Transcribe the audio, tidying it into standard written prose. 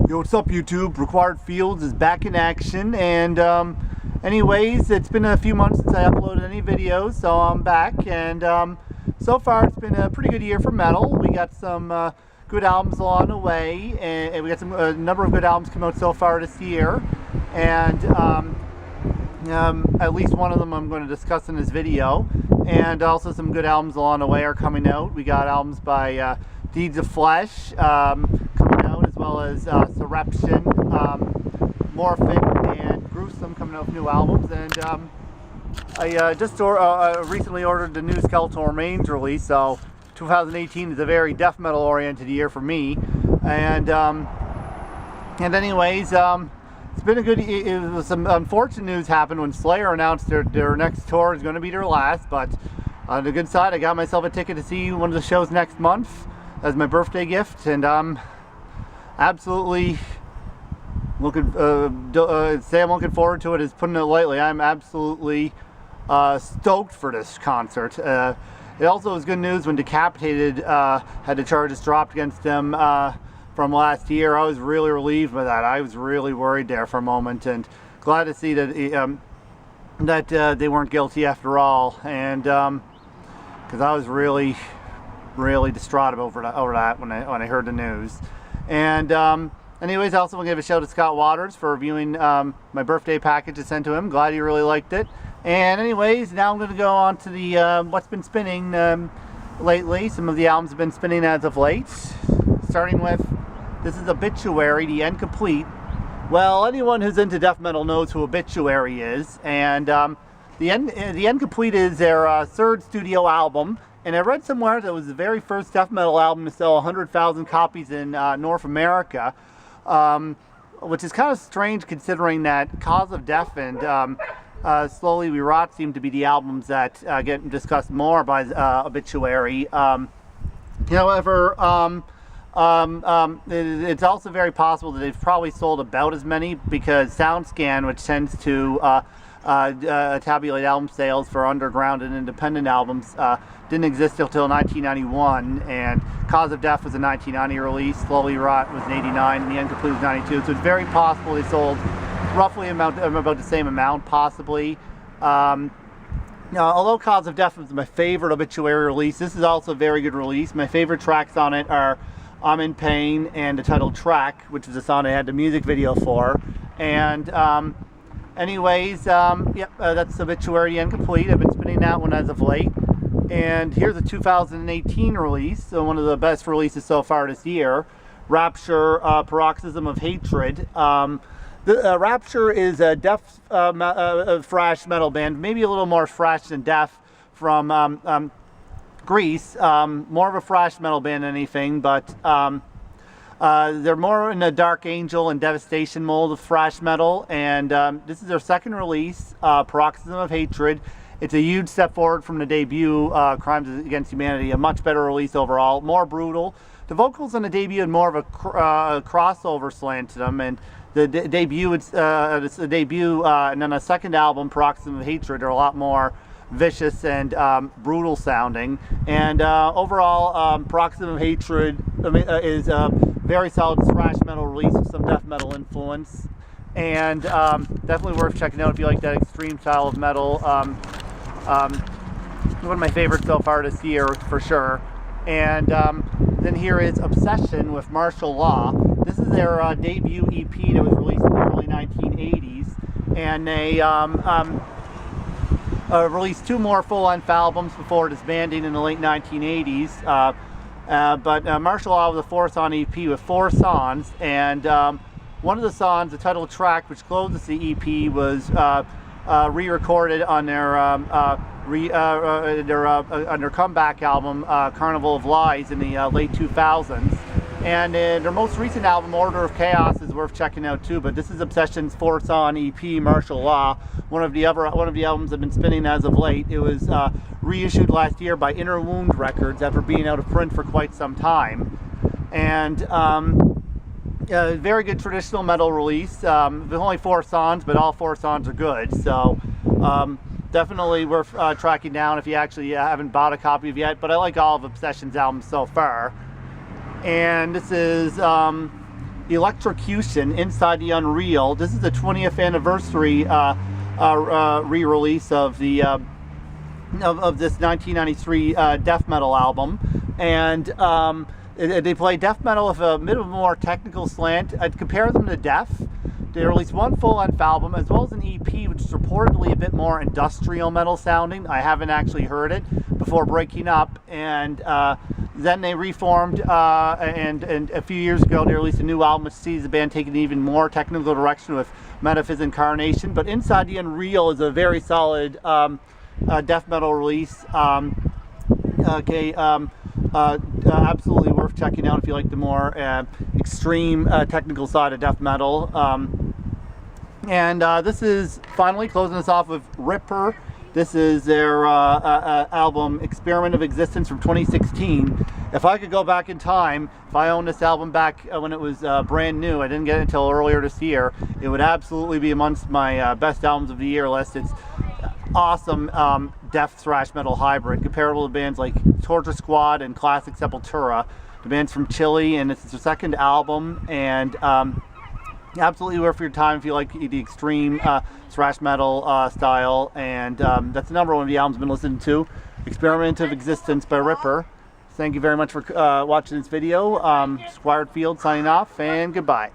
Yo, what's up YouTube? Required Fields is back in action, and anyways, it's been a few months since I uploaded any videos, so I'm back, and so far it's been a pretty good year for metal. We got some good albums along the way, and we got a number of good albums come out so far this year, and at least one of them I'm going to discuss in this video, and also some good albums along the way are coming out. We got albums by Deeds of Flesh coming out, as well as Surreption, Morphin, and Gruesome coming out with new albums. And I just recently ordered the new Skeletal Remains release, so 2018 is a very death metal oriented year for me. And anyways, it's been a good. Some unfortunate news happened when Slayer announced their next tour is going to be their last. But on the good side, I got myself a ticket to see one of the shows next month as my birthday gift, and I'm absolutely looking. Say I'm looking forward to it is putting it lightly. I'm absolutely stoked for this concert. It also was good news when Decapitated had the charges dropped against them from last year. I was really relieved by that. I was really worried there for a moment, and glad to see that they weren't guilty after all. And because I was really distraught over that when I heard the news. And anyways, I also want to give a shout out to Scott Waters for reviewing my birthday package I sent to him. Glad he really liked it. And anyways, now I'm going to go on to the what's been spinning lately. Some of the albums have been spinning as of late. Starting with, this is Obituary, The Incomplete. Well, anyone who's into death metal knows who Obituary is. And The Incomplete is their third studio album. And I read somewhere that it was the very first death metal album to sell 100,000 copies in North America, which is kind of strange considering that Cause of Death and Slowly We Rot seem to be the albums that get discussed more by Obituary. However, it's also very possible that they've probably sold about as many, because SoundScan, which tends to tabulate album sales for underground and independent albums, didn't exist until 1991, and Cause of Death was a 1990 release, Slowly Rot was an 89, and The Incomplete was 92, so it's very possible they sold roughly about the same amount, possibly. Although Cause of Death was my favorite Obituary release, this is also a very good release. My favorite tracks on it are I'm in Pain and the title track, which is the song I had the music video for. And anyways, that's Obituary Incomplete. I've been spinning that one as of late. And here's a 2018 release, so one of the best releases so far this year. Rapture, Paroxysm of Hatred. Rapture is a death thrash metal band, maybe a little more thrash than death, from Greece. More of a thrash metal band than anything, but they're more in the Dark Angel and Devastation mold of thrash metal, and this is their second release, Paroxysm of Hatred. It's a huge step forward from the debut, Crimes Against Humanity, a much better release overall, more brutal. The vocals on the debut had more of a crossover slant to them, and the debut, and then a second album, Paroxysm of Hatred, are a lot more vicious and brutal sounding. And overall, Paroxysm of Hatred is a very solid thrash metal release with some death metal influence, and definitely worth checking out if you like that extreme style of metal. One of my favorites so far this year, for sure. And then here is Obsession with Martial Law. This is their debut EP that was released in the early 1980s, and they released two more full-length albums before disbanding in the late 1980s. But Martial Law was a 4-song EP with 4 songs, and one of the songs, the title track, which closes the EP, was re-recorded on their comeback album, Carnival of Lies, in the late 2000s. And their most recent album, Order of Chaos, is worth checking out too. But this is Obsession's 4-song EP, Martial Law, one of the albums I've been spinning as of late. It was reissued last year by Inner Wound Records after being out of print for quite some time. And very good traditional metal release. There's only 4 songs, but all 4 songs are good. So definitely worth tracking down if you actually haven't bought a copy of it yet. But I like all of Obsession's albums so far. And this is Electrocution, Inside the Unreal. This is the 20th anniversary re-release of the of this 1993 death metal album, and they play death metal with a bit of a more technical slant. I'd compare them to Death. They released one full-length album as well as an EP, which is reportedly a bit more industrial metal sounding. I haven't actually heard it before breaking up, and then they reformed, and a few years ago they released a new album which sees the band taking an even more technical direction with Metaphys Incarnation. But Inside the Unreal is a very solid death metal release. Absolutely worth checking out if you like the more extreme technical side of death metal. This is finally closing us off with Ripper. This is their album Experiment of Existence from 2016. If I could go back in time, if I owned this album back when it was brand new, I didn't get it until earlier this year, it would absolutely be amongst my best albums of the year list. It's awesome death thrash metal hybrid, comparable to bands like Torture Squad and Classic Sepultura. The band's from Chile, and it's their second album, and absolutely worth your time if you like the extreme thrash metal style. And that's the number one of the albums I've been listening to, Experiment of Existence by Ripper. Thank you very much for watching this video. Squire Field signing off, and goodbye.